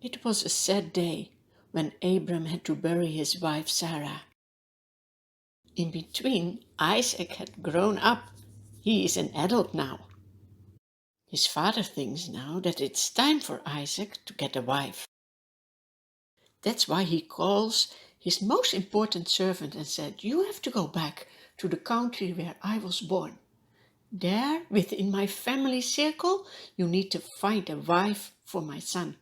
It was a sad day when Abram had to bury his wife Sarah. In between, Isaac had grown up. He is an adult now. His father thinks now that it's time for Isaac to get a wife. That's why he calls his most important servant and said, "You have to go back to the country where I was born. There, within my family circle, you need to find a wife for my son."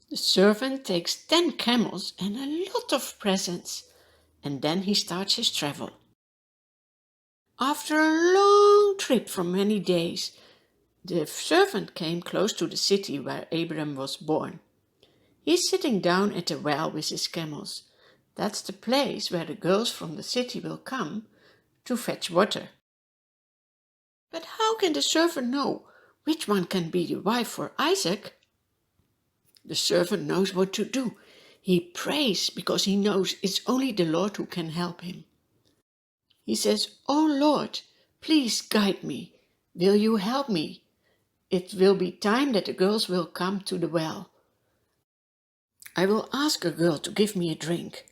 The servant takes 10 camels and a lot of presents, and then he starts his travel. After a long trip for many days, the servant came close to the city where Abram was born. He's sitting down at the well with his camels. That's the place where the girls from the city will come to fetch water. But how can the servant know which one can be the wife for Isaac? The servant knows what to do. He prays because he knows it's only the Lord who can help him. He says, "Oh Lord, please guide me. Will you help me? It will be time that the girls will come to the well. I will ask a girl to give me a drink.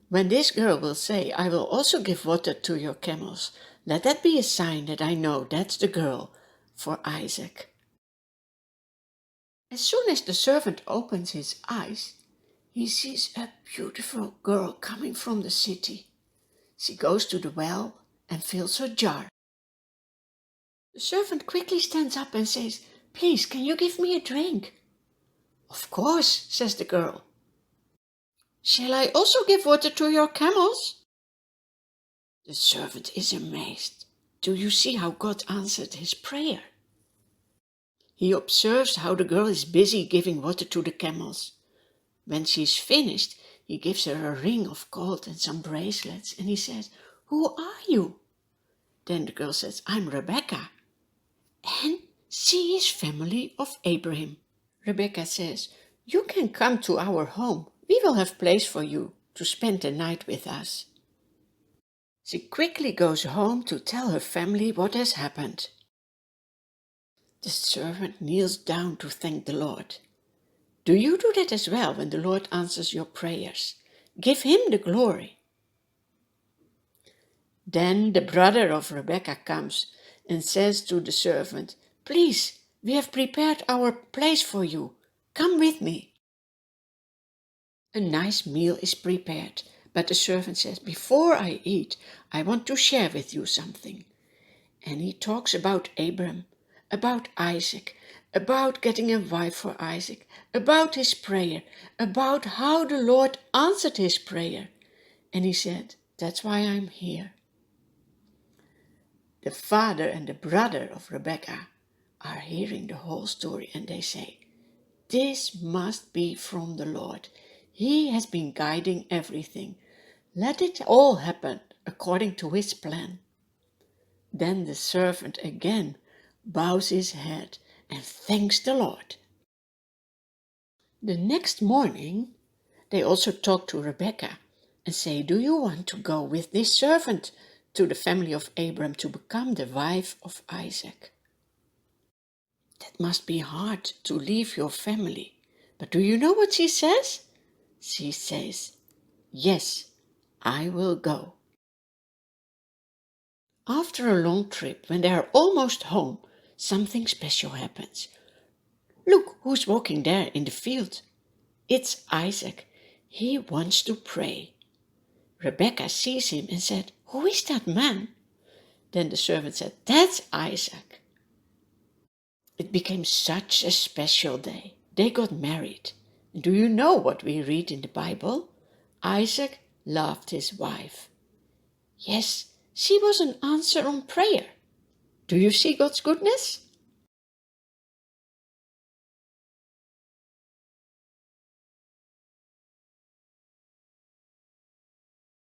When this girl will say, 'I will also give water to your camels,' let that be a sign that I know that's the girl for Isaac." As soon as the servant opens his eyes, he sees a beautiful girl coming from the city. She goes to the well and fills her jar. The servant quickly stands up and says, "Please, can you give me a drink?" "Of course," says the girl. "Shall I also give water to your camels?" The servant is amazed. Do you see how God answered his prayer? He observes how the girl is busy giving water to the camels. When she's finished, he gives her a ring of gold and some bracelets, and he says, "Who are you?" Then the girl says, "I'm Rebecca." And she is family of Abraham. Rebecca says, "You can come to our home. We will have place for you to spend the night with us." She quickly goes home to tell her family what has happened. The servant kneels down to thank the Lord. Do you do that as well when the Lord answers your prayers? Give him the glory. Then the brother of Rebecca comes and says to the servant, "Please, we have prepared our place for you. Come with me." A nice meal is prepared, but the servant says, "Before I eat, I want to share with you something." And he talks about Abram, about Isaac, about getting a wife for Isaac, about his prayer, about how the Lord answered his prayer. And he said, "That's why I'm here." The father and the brother of Rebecca are hearing the whole story, and they say, "This must be from the Lord. He has been guiding everything. Let it all happen according to his plan." Then the servant again bows his head and thanks the Lord. The next morning, they also talk to Rebecca and say, "Do you want to go with this servant to the family of Abram to become the wife of Isaac?" That must be hard to leave your family. But do you know what she says? She says, "Yes, I will go." After a long trip, when they are almost home, something special happens. Look who's walking there in the field. It's Isaac. He wants to pray. Rebecca sees him and said, "Who is that man?" Then the servant said, "That's Isaac." It became such a special day. They got married. And do you know what we read in the Bible? Isaac loved his wife. Yes, she was an answer on prayer. Do you see God's goodness?